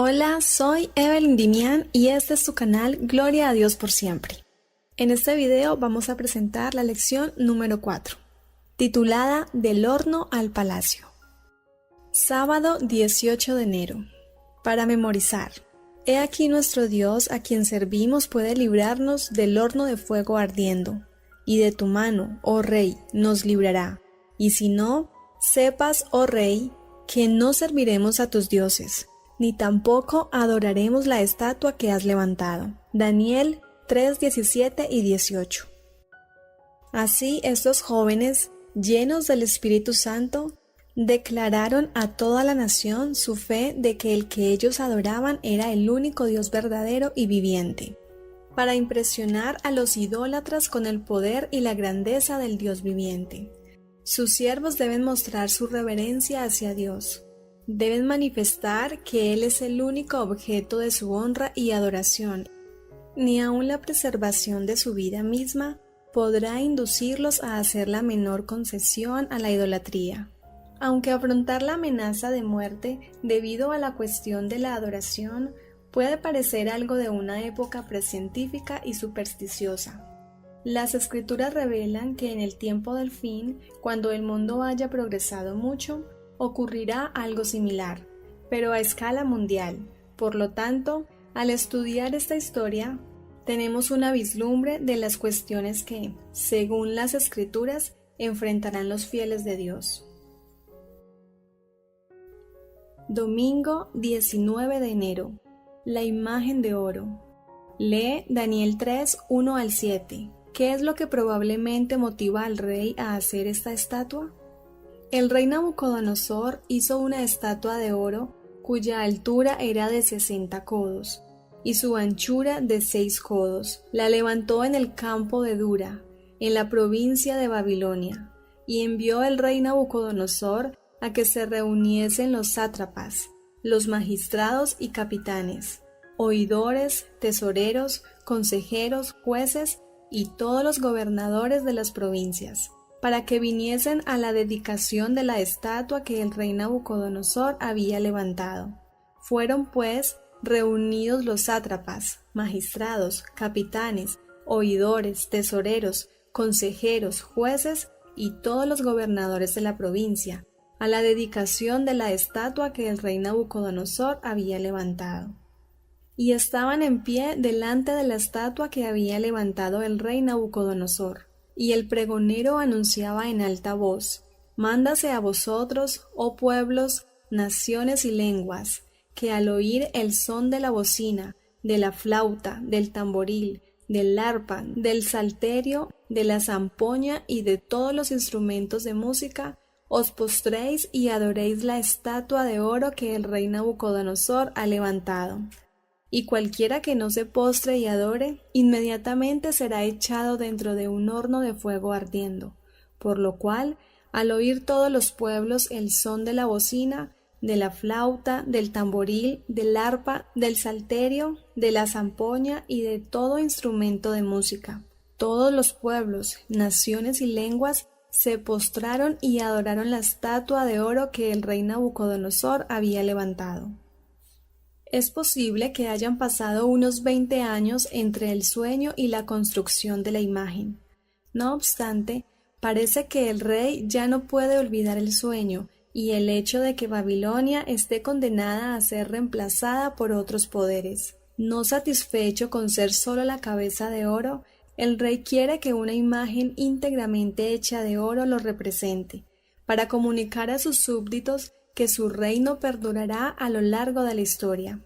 Hola, soy Evelyn Dimián y este es su canal Gloria a Dios por siempre. En este video vamos a presentar la lección número 4, titulada Del horno al palacio. Sábado 18 de enero. Para memorizar. He aquí nuestro Dios a quien servimos puede librarnos del horno de fuego ardiendo, y de tu mano, oh Rey, nos librará. Y si no, sepas, oh Rey, que no serviremos a tus dioses, ni tampoco adoraremos la estatua que has levantado. Daniel 3, 17 y 18. Así estos jóvenes, llenos del Espíritu Santo, declararon a toda la nación su fe de que el que ellos adoraban era el único Dios verdadero y viviente, para impresionar a los idólatras con el poder y la grandeza del Dios viviente. Sus siervos deben mostrar su reverencia hacia Dios. Deben manifestar que Él es el único objeto de su honra y adoración. Ni aun la preservación de su vida misma podrá inducirlos a hacer la menor concesión a la idolatría. Aunque afrontar la amenaza de muerte debido a la cuestión de la adoración puede parecer algo de una época precientífica y supersticiosa, las Escrituras revelan que en el tiempo del fin, cuando el mundo haya progresado mucho, ocurrirá algo similar, pero a escala mundial. Por lo tanto, al estudiar esta historia, tenemos una vislumbre de las cuestiones que, según las Escrituras, enfrentarán los fieles de Dios. Domingo 19 de enero. La imagen de oro. Lee Daniel 3, 1 al 7. ¿Qué es lo que probablemente motiva al rey a hacer esta estatua? El rey Nabucodonosor hizo una estatua de oro cuya altura era de 60 codos y su anchura de 6 codos. La levantó en el campo de Dura, en la provincia de Babilonia, y envió el rey Nabucodonosor a que se reuniesen los sátrapas, los magistrados y capitanes, oidores, tesoreros, consejeros, jueces y todos los gobernadores de las provincias, para que viniesen a la dedicación de la estatua que el rey Nabucodonosor había levantado. Fueron pues reunidos los sátrapas, magistrados, capitanes, oidores, tesoreros, consejeros, jueces y todos los gobernadores de la provincia, a la dedicación de la estatua que el rey Nabucodonosor había levantado. Y estaban en pie delante de la estatua que había levantado el rey Nabucodonosor. Y el pregonero anunciaba en alta voz: Mándase a vosotros, oh pueblos, naciones y lenguas, que al oír el son de la bocina, de la flauta, del tamboril, del arpa, del salterio, de la zampoña y de todos los instrumentos de música, os postréis y adoréis la estatua de oro que el rey Nabucodonosor ha levantado. Y cualquiera que no se postre y adore, inmediatamente será echado dentro de un horno de fuego ardiendo. Por lo cual, al oír todos los pueblos el son de la bocina, de la flauta, del tamboril, del arpa, del salterio, de la zampoña y de todo instrumento de música, todos los pueblos, naciones y lenguas se postraron y adoraron la estatua de oro que el rey Nabucodonosor había levantado. Es posible que hayan pasado unos 20 años entre el sueño y la construcción de la imagen. No obstante, parece que el rey ya no puede olvidar el sueño y el hecho de que Babilonia esté condenada a ser reemplazada por otros poderes. No satisfecho con ser solo la cabeza de oro, el rey quiere que una imagen íntegramente hecha de oro lo represente, para comunicar a sus súbditos que su reino perdurará a lo largo de la historia.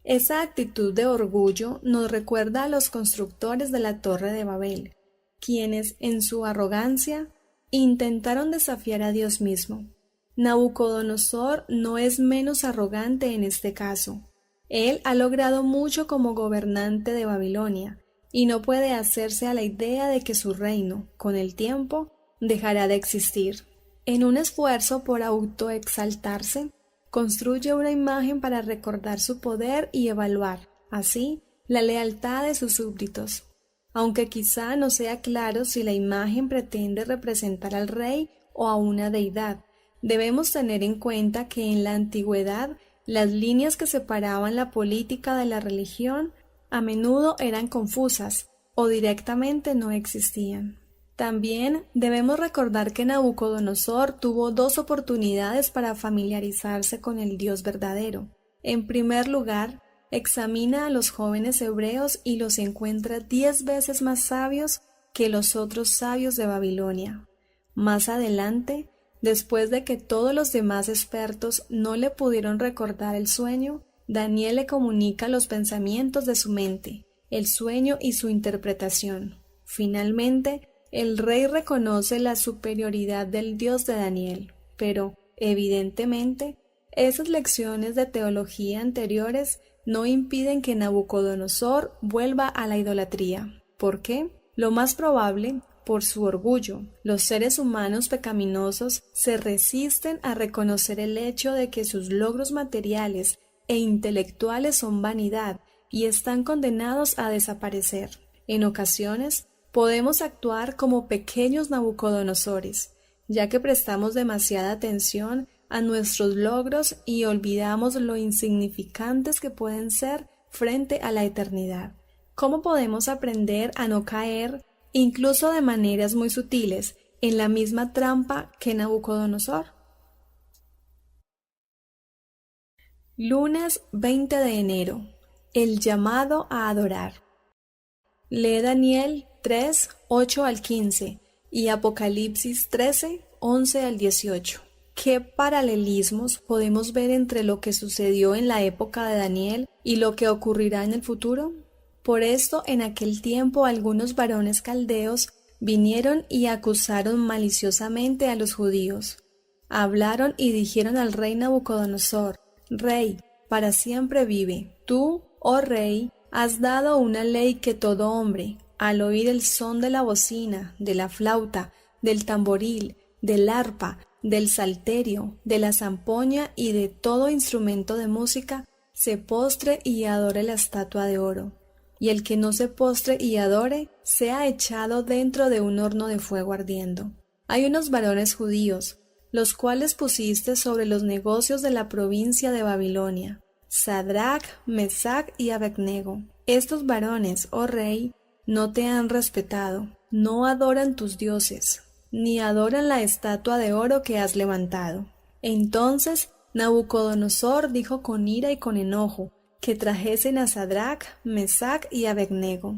Esa actitud de orgullo nos recuerda a los constructores de la Torre de Babel, quienes, en su arrogancia, intentaron desafiar a Dios mismo. Nabucodonosor no es menos arrogante en este caso. Él ha logrado mucho como gobernante de Babilonia, y no puede hacerse a la idea de que su reino, con el tiempo, dejará de existir. En un esfuerzo por autoexaltarse, construye una imagen para recordar su poder y evaluar, así, la lealtad de sus súbditos. Aunque quizá no sea claro si la imagen pretende representar al rey o a una deidad, debemos tener en cuenta que en la antigüedad Las líneas que separaban la política de la religión a menudo eran confusas o directamente no existían. También debemos recordar que Nabucodonosor tuvo dos oportunidades para familiarizarse con el Dios verdadero. En primer lugar, examina a los jóvenes hebreos y los encuentra 10 veces más sabios que los otros sabios de Babilonia. Más adelante, después de que todos los demás expertos no le pudieron recordar el sueño, Daniel le comunica los pensamientos de su mente, el sueño y su interpretación. Finalmente, el rey reconoce la superioridad del Dios de Daniel, pero, evidentemente, esas lecciones de teología anteriores no impiden que Nabucodonosor vuelva a la idolatría. ¿Por qué? Lo más probable, por su orgullo. Los seres humanos pecaminosos se resisten a reconocer el hecho de que sus logros materiales e intelectuales son vanidad y están condenados a desaparecer. En ocasiones, podemos actuar como pequeños Nabucodonosores, ya que prestamos demasiada atención a nuestros logros y olvidamos lo insignificantes que pueden ser frente a la eternidad. ¿Cómo podemos aprender a no caer, incluso de maneras muy sutiles, en la misma trampa que Nabucodonosor? Lunes 20 de enero. El llamado a adorar. Lee Daniel 3, 8 al 15 y Apocalipsis 13, 11 al 18. ¿Qué paralelismos podemos ver entre lo que sucedió en la época de Daniel y lo que ocurrirá en el futuro? Por esto, en aquel tiempo algunos varones caldeos vinieron y acusaron maliciosamente a los judíos. Hablaron y dijeron al rey Nabucodonosor: Rey, para siempre vive. Tú, oh rey, has dado una ley que todo hombre, al oír el son de la bocina, de la flauta, del tamboril, del arpa, del salterio, de la zampoña y de todo instrumento de música, se postre y adore la estatua de oro. Y el que no se postre y adore, sea echado dentro de un horno de fuego ardiendo. Hay unos varones judíos, los cuales pusiste sobre los negocios de la provincia de Babilonia, Sadrach, Mesach y Abednego. Estos varones, oh rey, no te han respetado, no adoran tus dioses, ni adoran la estatua de oro que has levantado. Entonces Nabucodonosor dijo con ira y con enojo que trajesen a Sadrach, Mesach y Abednego.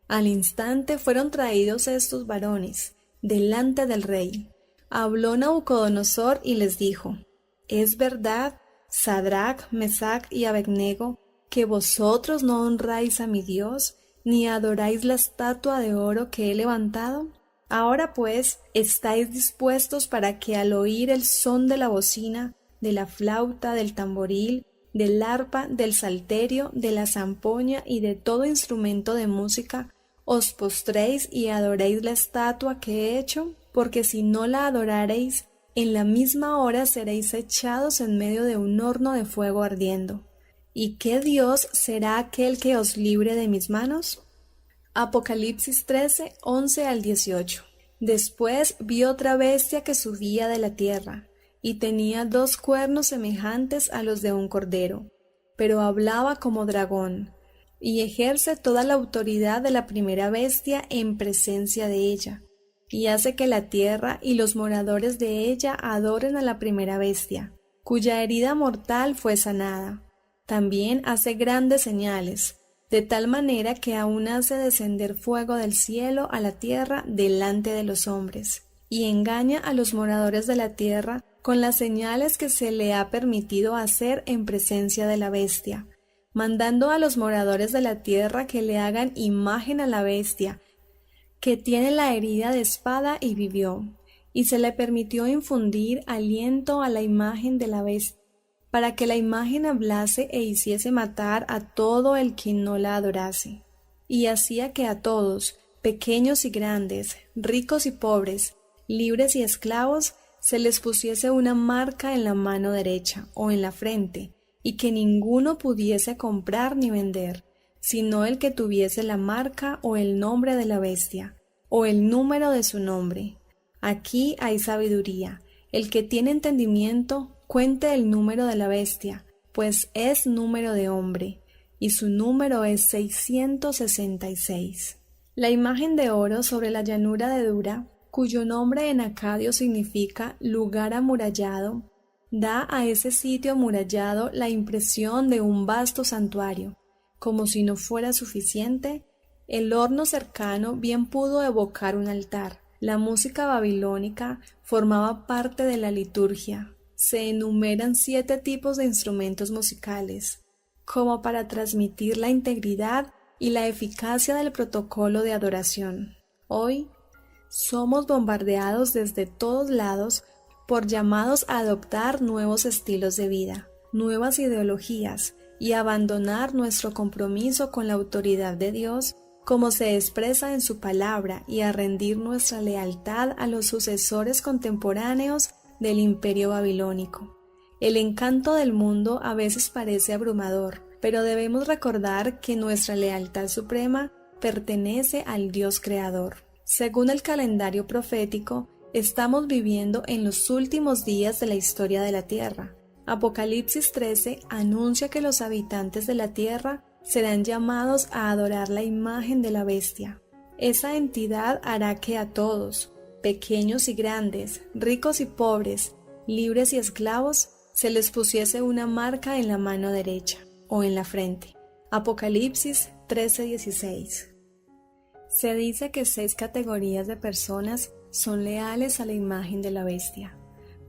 Al instante fueron traídos estos varones delante del rey. Habló Nabucodonosor y les dijo: ¿Es verdad, Sadrach, Mesach y Abednego, que vosotros no honráis a mi Dios, ni adoráis la estatua de oro que he levantado? Ahora pues, ¿estáis dispuestos para que al oír el son de la bocina, de la flauta, del tamboril, del arpa, del salterio, de la zampoña y de todo instrumento de música, os postréis y adoréis la estatua que he hecho? Porque si no la adorareis, en la misma hora seréis echados en medio de un horno de fuego ardiendo. ¿Y qué Dios será aquel que os libre de mis manos? Apocalipsis 13, 11 al 18. Después vi otra bestia que subía de la tierra, y tenía 2 cuernos semejantes a los de un cordero, pero hablaba como dragón, y ejerce toda la autoridad de la primera bestia en presencia de ella, y hace que la tierra y los moradores de ella adoren a la primera bestia, cuya herida mortal fue sanada. También hace grandes señales, de tal manera que aún hace descender fuego del cielo a la tierra delante de los hombres, y engaña a los moradores de la tierra con las señales que se le ha permitido hacer en presencia de la bestia, mandando a los moradores de la tierra que le hagan imagen a la bestia, que tiene la herida de espada y vivió, y se le permitió infundir aliento a la imagen de la bestia, para que la imagen hablase e hiciese matar a todo el que no la adorase. Y hacía que a todos, pequeños y grandes, ricos y pobres, libres y esclavos, se les pusiese una marca en la mano derecha o en la frente, y que ninguno pudiese comprar ni vender, sino el que tuviese la marca o el nombre de la bestia, o el número de su nombre. Aquí hay sabiduría. El que tiene entendimiento, cuente el número de la bestia, pues es número de hombre, y su número es 666. La imagen de oro sobre la llanura de Dura, cuyo nombre en acadio significa lugar amurallado, da a ese sitio amurallado la impresión de un vasto santuario. Como si no fuera suficiente, el horno cercano bien pudo evocar un altar. La música babilónica formaba parte de la liturgia. Se enumeran 7 tipos de instrumentos musicales, como para transmitir la integridad y la eficacia del protocolo de adoración. Hoy somos bombardeados desde todos lados por llamados a adoptar nuevos estilos de vida, nuevas ideologías y abandonar nuestro compromiso con la autoridad de Dios como se expresa en su palabra y a rendir nuestra lealtad a los sucesores contemporáneos del imperio babilónico. El encanto del mundo a veces parece abrumador, pero debemos recordar que nuestra lealtad suprema pertenece al Dios creador. Según el calendario profético, estamos viviendo en los últimos días de la historia de la Tierra. Apocalipsis 13 anuncia que los habitantes de la Tierra serán llamados a adorar la imagen de la bestia. Esa entidad hará que a todos, pequeños y grandes, ricos y pobres, libres y esclavos, se les pusiese una marca en la mano derecha o en la frente. Apocalipsis 13:16. Se dice que 6 categorías de personas son leales a la imagen de la bestia: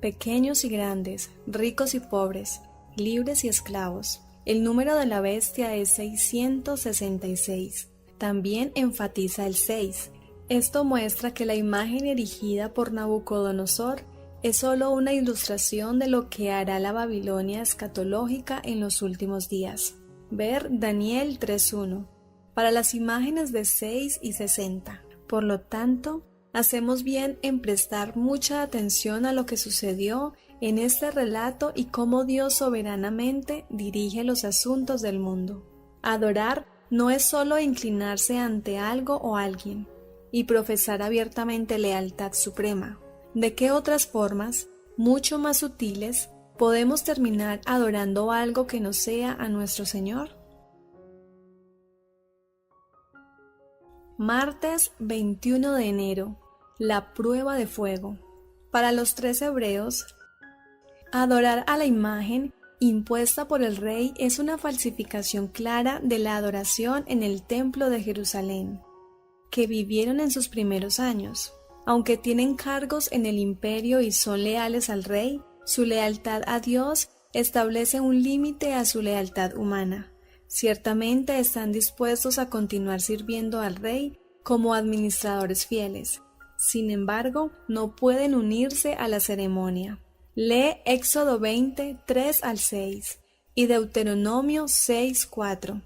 pequeños y grandes, ricos y pobres, libres y esclavos. El número de la bestia es 666. También enfatiza el 6. Esto muestra que la imagen erigida por Nabucodonosor es solo una ilustración de lo que hará la Babilonia escatológica en los últimos días. Ver Daniel 3:1. Para las imágenes de 6 y 60. Por lo tanto, hacemos bien en prestar mucha atención a lo que sucedió en este relato y cómo Dios soberanamente dirige los asuntos del mundo. Adorar no es solo inclinarse ante algo o alguien y profesar abiertamente lealtad suprema. ¿De qué otras formas, mucho más sutiles, podemos terminar adorando algo que no sea a nuestro Señor? Martes 21 de enero. La prueba de fuego. Para los 3 hebreos, adorar a la imagen impuesta por el rey es una falsificación clara de la adoración en el templo de Jerusalén, que vivieron en sus primeros años. Aunque tienen cargos en el imperio y son leales al rey, su lealtad a Dios establece un límite a su lealtad humana. Ciertamente están dispuestos a continuar sirviendo al rey como administradores fieles. Sin embargo, no pueden unirse a la ceremonia. Lee Éxodo 20, 3 al 6 y Deuteronomio 6, 4.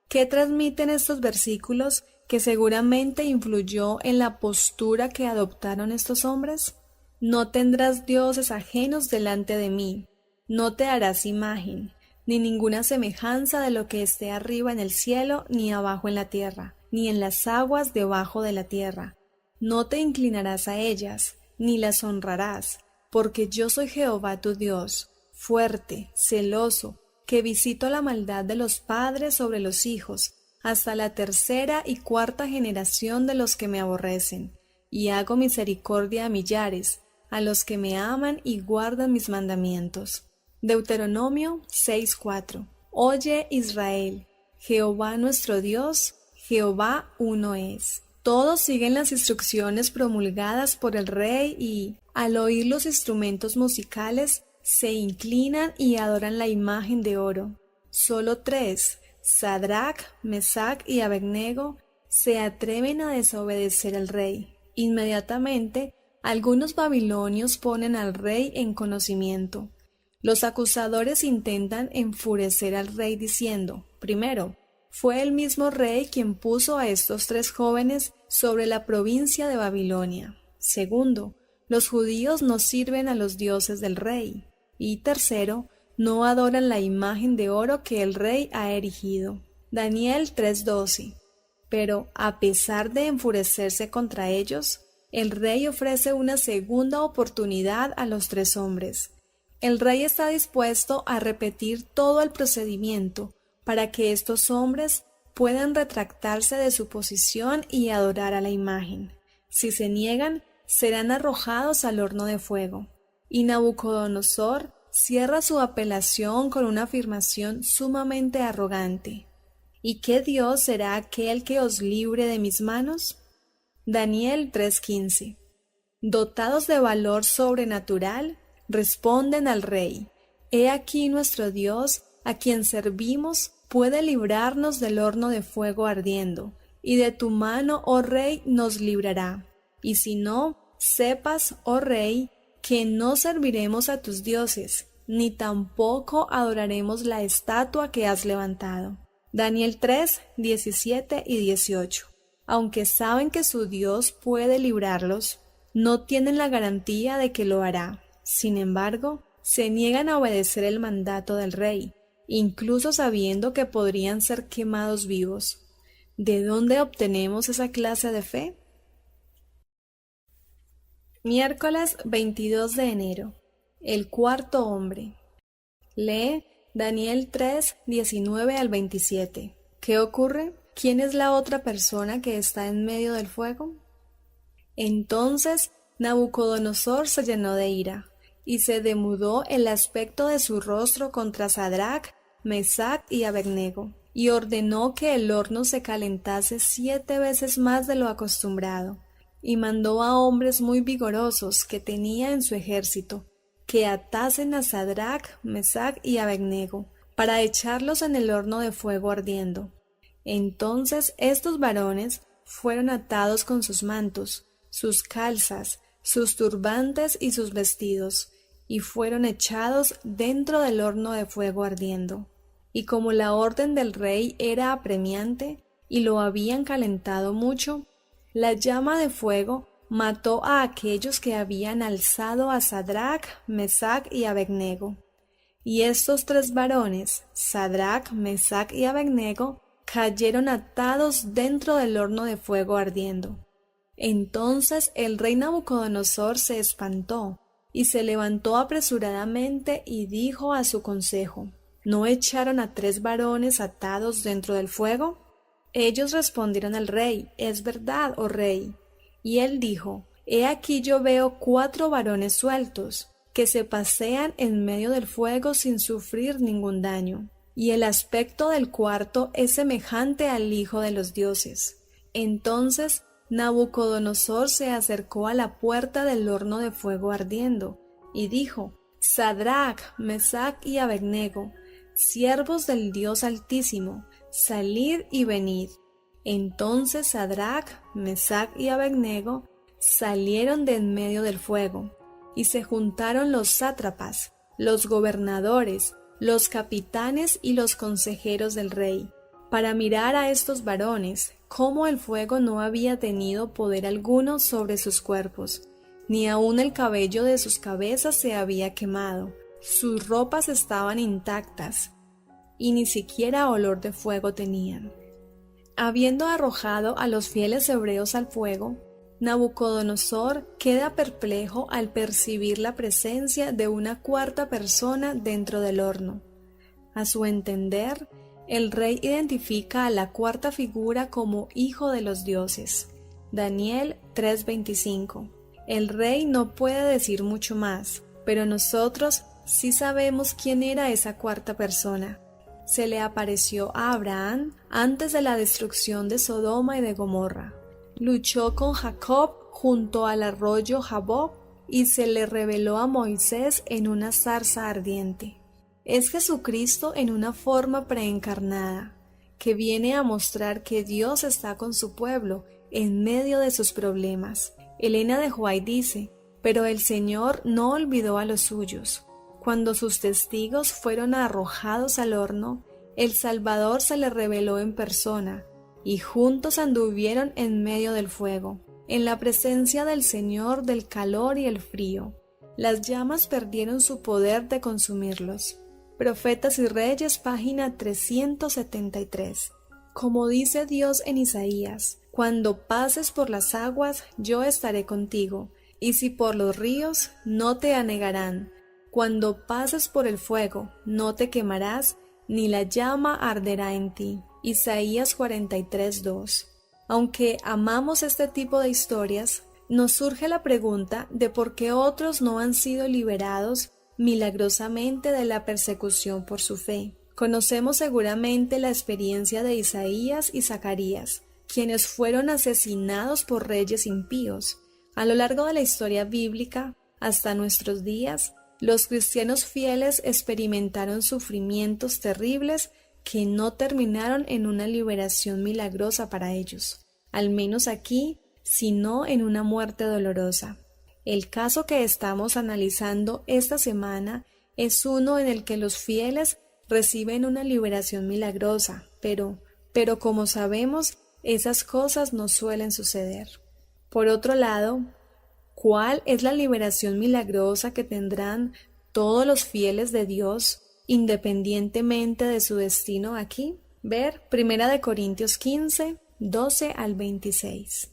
¿Qué transmiten estos versículos que seguramente influyó en la postura que adoptaron estos hombres? No tendrás dioses ajenos delante de mí, no te harás imagen, ni ninguna semejanza de lo que esté arriba en el cielo, ni abajo en la tierra, ni en las aguas debajo de la tierra. No te inclinarás a ellas, ni las honrarás, porque yo soy Jehová tu Dios, fuerte, celoso, que visito la maldad de los padres sobre los hijos, hasta la 3ª y 4ª generación de los que me aborrecen, y hago misericordia a millares, a los que me aman y guardan mis mandamientos. Deuteronomio 6:4. Oye Israel, Jehová nuestro Dios, Jehová uno es. Todos siguen las instrucciones promulgadas por el rey y, al oír los instrumentos musicales, se inclinan y adoran la imagen de oro. Solo 3, Sadrach, Mesach y Abednego, se atreven a desobedecer al rey. Inmediatamente, algunos babilonios ponen al rey en conocimiento. Los acusadores intentan enfurecer al rey diciendo, primero, fue el mismo rey quien puso a estos 3 jóvenes sobre la provincia de Babilonia. Segundo, los judíos no sirven a los dioses del rey. Y tercero, no adoran la imagen de oro que el rey ha erigido. Daniel 3:12. Pero, a pesar de enfurecerse contra ellos, el rey ofrece una segunda oportunidad a los 3 hombres, El rey está dispuesto a repetir todo el procedimiento para que estos hombres puedan retractarse de su posición y adorar a la imagen. Si se niegan, serán arrojados al horno de fuego. Y Nabucodonosor cierra su apelación con una afirmación sumamente arrogante. ¿Y qué Dios será aquel que os libre de mis manos? Daniel 3:15. Dotados de valor sobrenatural, responden al rey: He aquí nuestro Dios, a quien servimos, puede librarnos del horno de fuego ardiendo, y de tu mano, oh rey, nos librará. Y si no, sepas, oh rey, que no serviremos a tus dioses, ni tampoco adoraremos la estatua que has levantado. Daniel 3, 17 y 18. Aunque saben que su Dios puede librarlos, no tienen la garantía de que lo hará. Sin embargo, se niegan a obedecer el mandato del rey, incluso sabiendo que podrían ser quemados vivos. ¿De dónde obtenemos esa clase de fe? Miércoles 22 de enero. El cuarto hombre. Lee Daniel 3, 19 al 27. ¿Qué ocurre? ¿Quién es la otra persona que está en medio del fuego? Entonces Nabucodonosor se llenó de ira, y se demudó el aspecto de su rostro contra Sadrach, Mesach y Abednego, y ordenó que el horno se calentase 7 veces más de lo acostumbrado, y mandó a hombres muy vigorosos que tenía en su ejército, que atasen a Sadrach, Mesach y Abednego, para echarlos en el horno de fuego ardiendo. Entonces estos varones fueron atados con sus mantos, sus calzas, sus turbantes y sus vestidos, y fueron echados dentro del horno de fuego ardiendo. Y como la orden del rey era apremiante, y lo habían calentado mucho, la llama de fuego mató a aquellos que habían alzado a Sadrach, Mesach y Abednego. Y estos 3 varones, Sadrach, Mesach y Abednego, cayeron atados dentro del horno de fuego ardiendo. Entonces el rey Nabucodonosor se espantó, y se levantó apresuradamente y dijo a su consejo: ¿No echaron a 3 varones atados dentro del fuego? Ellos respondieron al rey: Es verdad, oh rey. Y él dijo: He aquí yo veo 4 varones sueltos, que se pasean en medio del fuego sin sufrir ningún daño. Y el aspecto del cuarto es semejante al Hijo de los dioses. Entonces Nabucodonosor se acercó a la puerta del horno de fuego ardiendo, y dijo: Sadrach, Mesach y Abednego, siervos del Dios Altísimo, salid y venid. Entonces Sadrach, Mesach y Abednego salieron de en medio del fuego, y se juntaron los sátrapas, los gobernadores, los capitanes y los consejeros del rey, para mirar a estos varones, cómo el fuego no había tenido poder alguno sobre sus cuerpos, ni aun el cabello de sus cabezas se había quemado, sus ropas estaban intactas, y ni siquiera olor de fuego tenían. Habiendo arrojado a los fieles hebreos al fuego, Nabucodonosor queda perplejo al percibir la presencia de una 4ª persona dentro del horno. A su entender, el rey identifica a la 4ª figura como hijo de los dioses. Daniel 3:25. El rey no puede decir mucho más, pero nosotros sí sabemos quién era esa 4ª persona. Se le apareció a Abraham antes de la destrucción de Sodoma y de Gomorra. Luchó con Jacob junto al arroyo Jaboc y se le reveló a Moisés en una zarza ardiente. Es Jesucristo en una forma preencarnada, que viene a mostrar que Dios está con su pueblo en medio de sus problemas. Elena de White dice: pero el Señor no olvidó a los suyos. Cuando sus testigos fueron arrojados al horno, el Salvador se le reveló en persona, y juntos anduvieron en medio del fuego, en la presencia del Señor del calor y el frío. Las llamas perdieron su poder de consumirlos. Profetas y Reyes, página 373. Como dice Dios en Isaías: cuando pases por las aguas, yo estaré contigo, y si por los ríos, no te anegarán. Cuando pases por el fuego, no te quemarás, ni la llama arderá en ti. Isaías 43:2. Aunque amamos este tipo de historias, nos surge la pregunta de por qué otros no han sido liberados milagrosamente de la persecución por su fe. Conocemos seguramente la experiencia de Isaías y Zacarías, quienes fueron asesinados por reyes impíos. A lo largo de la historia bíblica, hasta nuestros días, los cristianos fieles experimentaron sufrimientos terribles que no terminaron en una liberación milagrosa para ellos, al menos aquí, sino en una muerte dolorosa. El caso que estamos analizando esta semana es uno en el que los fieles reciben una liberación milagrosa, pero como sabemos, esas cosas no suelen suceder. Por otro lado, ¿cuál es la liberación milagrosa que tendrán todos los fieles de Dios independientemente de su destino aquí? Ver 1 Corintios 15, 12 al 26.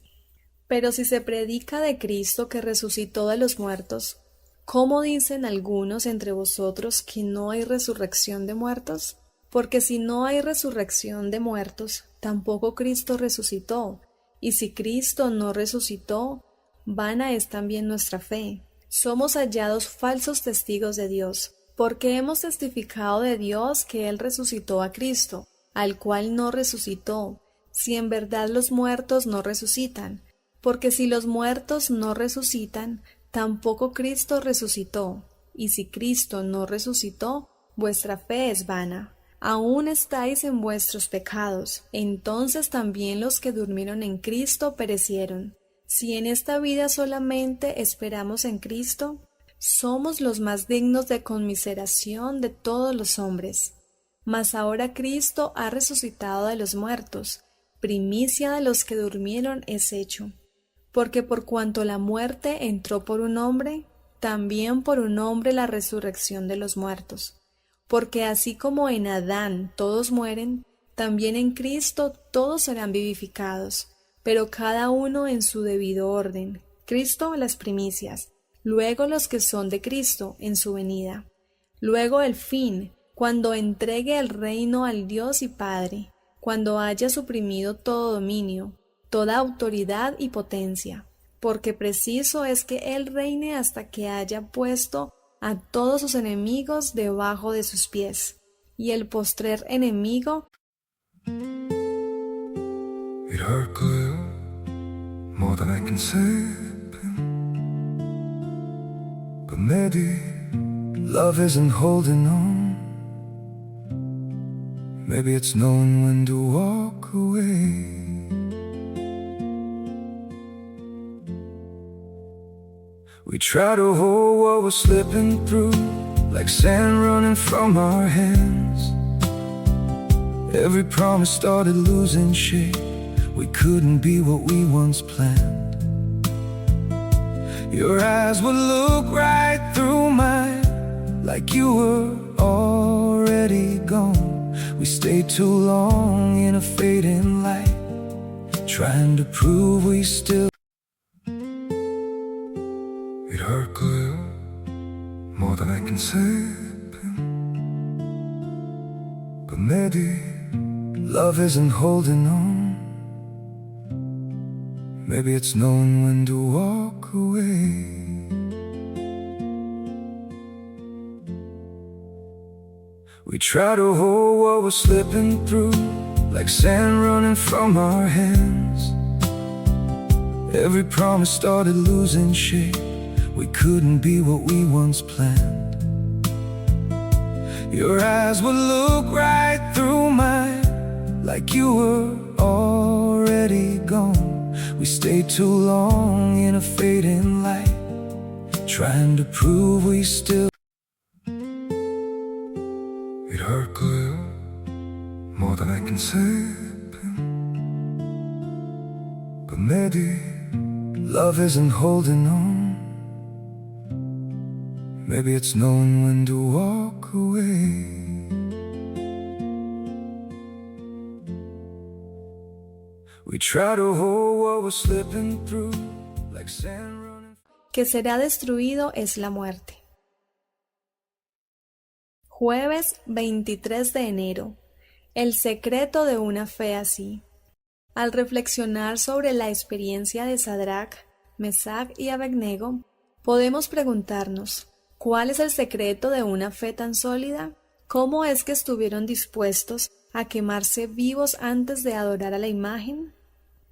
Pero si se predica de Cristo que resucitó de los muertos, ¿cómo dicen algunos entre vosotros que no hay resurrección de muertos? Porque si no hay resurrección de muertos, tampoco Cristo resucitó, y si Cristo no resucitó, vana es también nuestra fe. Somos hallados falsos testigos de Dios, porque hemos testificado de Dios que Él resucitó a Cristo, al cual no resucitó, si en verdad los muertos no resucitan. Porque si los muertos no resucitan, tampoco Cristo resucitó, y si Cristo no resucitó, vuestra fe es vana. Aún estáis en vuestros pecados, entonces también los que durmieron en Cristo perecieron. Si en esta vida solamente esperamos en Cristo, somos los más dignos de conmiseración de todos los hombres. Mas ahora Cristo ha resucitado de los muertos, primicia de los que durmieron es hecho. Porque por cuanto la muerte entró por un hombre, también por un hombre la resurrección de los muertos. Porque así como en Adán todos mueren, también en Cristo todos serán vivificados, pero cada uno en su debido orden. Cristo las primicias, luego los que son de Cristo en su venida. Luego el fin, cuando entregue el reino al Dios y Padre, cuando haya suprimido todo dominio, toda autoridad y potencia, porque preciso es que Él reine hasta que haya puesto a todos sus enemigos debajo de sus pies, y el postrer enemigo. It hurt good, more than I can say, but maybe love isn't holding on. Maybe it's knowing when to walk away. We try to hold what we're slipping through, like sand running from our hands. Every promise started losing shape. We couldn't be what we once planned. Your eyes would look right through mine, like you were already gone. We stayed too long in a fading light, trying to prove we still. It hurt good, more than I can say, but maybe love isn't holding on. Maybe it's knowing when to walk away. We try to hold what we're slipping through, like sand running from our hands. Every promise started losing shape. We couldn't be what we once planned. Your eyes would look right through mine, like you were already gone. We stayed too long in a fading light, trying to prove we still. It hurt good, more than I can say, but maybe love isn't holding on. Maybe it's knowing when to walk away. We try to hold what we're slipping through, like sand running. Que será destruido es la muerte. Jueves 23 de enero. El secreto de una fe así. Al reflexionar sobre la experiencia de Sadrach, Mesach y Abednego, podemos preguntarnos, ¿cuál es el secreto de una fe tan sólida? ¿Cómo es que estuvieron dispuestos a quemarse vivos antes de adorar a la imagen?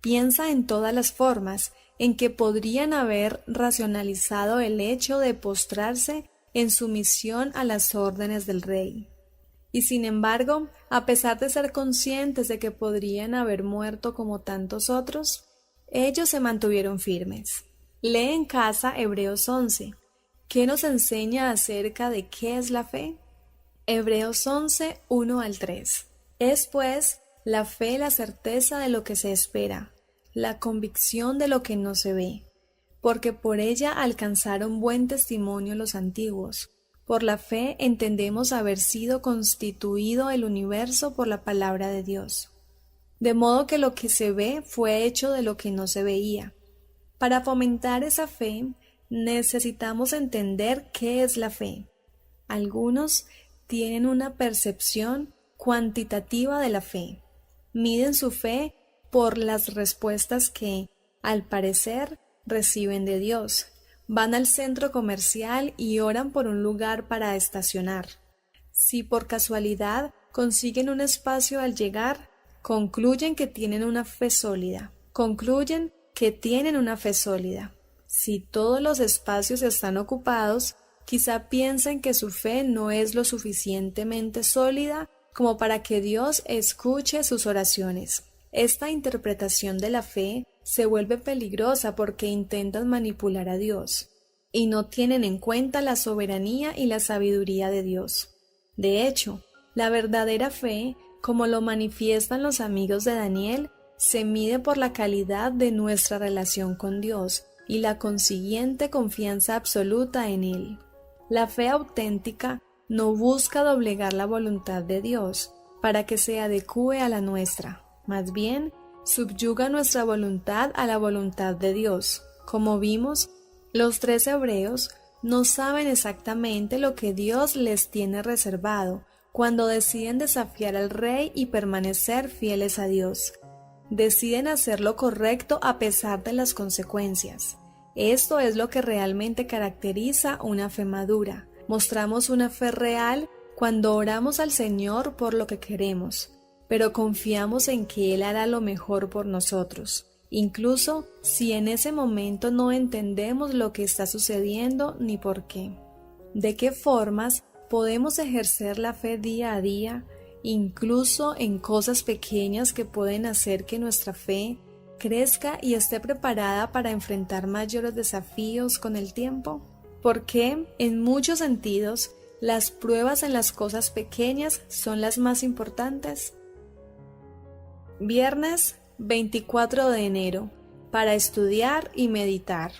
Piensa en todas las formas en que podrían haber racionalizado el hecho de postrarse en sumisión a las órdenes del rey. Y sin embargo, a pesar de ser conscientes de que podrían haber muerto como tantos otros, ellos se mantuvieron firmes. Lee en casa Hebreos 11. ¿Qué nos enseña acerca de qué es la fe? Hebreos 11, 1 al 3. Es pues la fe la certeza de lo que se espera, la convicción de lo que no se ve, porque por ella alcanzaron buen testimonio los antiguos. Por la fe entendemos haber sido constituido el universo por la palabra de Dios. De modo que lo que se ve fue hecho de lo que no se veía. Para fomentar esa fe, necesitamos entender qué es la fe. Algunos tienen una percepción cuantitativa de la fe. Miden su fe por las respuestas que, al parecer, reciben de Dios. Van al centro comercial y oran por un lugar para estacionar. Si por casualidad consiguen un espacio al llegar, concluyen que tienen una fe sólida. Si todos los espacios están ocupados, quizá piensen que su fe no es lo suficientemente sólida como para que Dios escuche sus oraciones. Esta interpretación de la fe se vuelve peligrosa porque intentan manipular a Dios y no tienen en cuenta la soberanía y la sabiduría de Dios. De hecho, la verdadera fe, como lo manifiestan los amigos de Daniel, se mide por la calidad de nuestra relación con Dios y la consiguiente confianza absoluta en Él. La fe auténtica no busca doblegar la voluntad de Dios para que se adecúe a la nuestra, más bien subyuga nuestra voluntad a la voluntad de Dios. Como vimos, los 3 hebreos no saben exactamente lo que Dios les tiene reservado cuando deciden desafiar al rey y permanecer fieles a Dios. Deciden hacer lo correcto a pesar de las consecuencias. Esto es lo que realmente caracteriza una fe madura. Mostramos una fe real cuando oramos al Señor por lo que queremos, pero confiamos en que Él hará lo mejor por nosotros, incluso si en ese momento no entendemos lo que está sucediendo ni por qué. ¿De qué formas podemos ejercer la fe día a día, incluso en cosas pequeñas que pueden hacer que nuestra fe crezca y esté preparada para enfrentar mayores desafíos con el tiempo? Porque, en muchos sentidos, las pruebas en las cosas pequeñas son las más importantes. Viernes 24 de enero, para estudiar y meditar.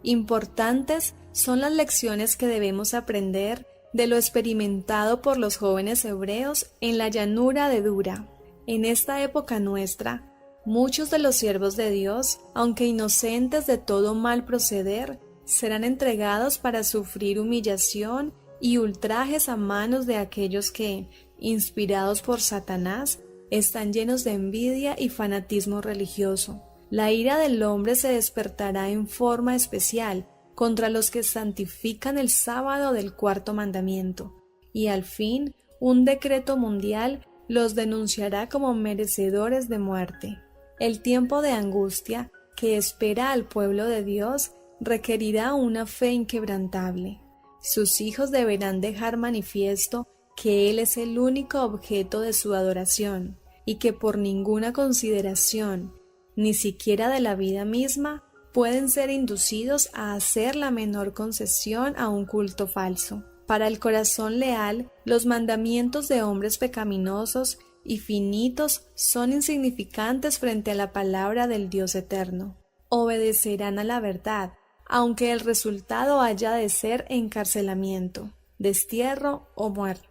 Importantes son las lecciones que debemos aprender de lo experimentado por los jóvenes hebreos en la llanura de Dura. En esta época nuestra, muchos de los siervos de Dios, aunque inocentes de todo mal proceder, serán entregados para sufrir humillación y ultrajes a manos de aquellos que, inspirados por Satanás, están llenos de envidia y fanatismo religioso. La ira del hombre se despertará en forma especial contra los que santifican el sábado del 4º mandamiento, y al fin un decreto mundial los denunciará como merecedores de muerte. El tiempo de angustia que espera al pueblo de Dios requerirá una fe inquebrantable. Sus hijos deberán dejar manifiesto que Él es el único objeto de su adoración y que por ninguna consideración, ni siquiera de la vida misma, pueden ser inducidos a hacer la menor concesión a un culto falso. Para el corazón leal, los mandamientos de hombres pecaminosos y finitos son insignificantes frente a la palabra del Dios eterno. Obedecerán a la verdad, aunque el resultado haya de ser encarcelamiento, destierro o muerte.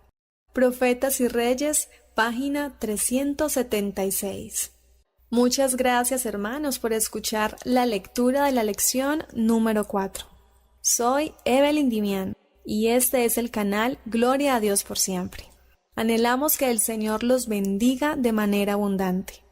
Profetas y Reyes, página 376. Muchas gracias, hermanos, por escuchar la lectura de la lección número 4. Soy Evelyn Dimián y este es el canal Gloria a Dios por siempre. Anhelamos que el Señor los bendiga de manera abundante.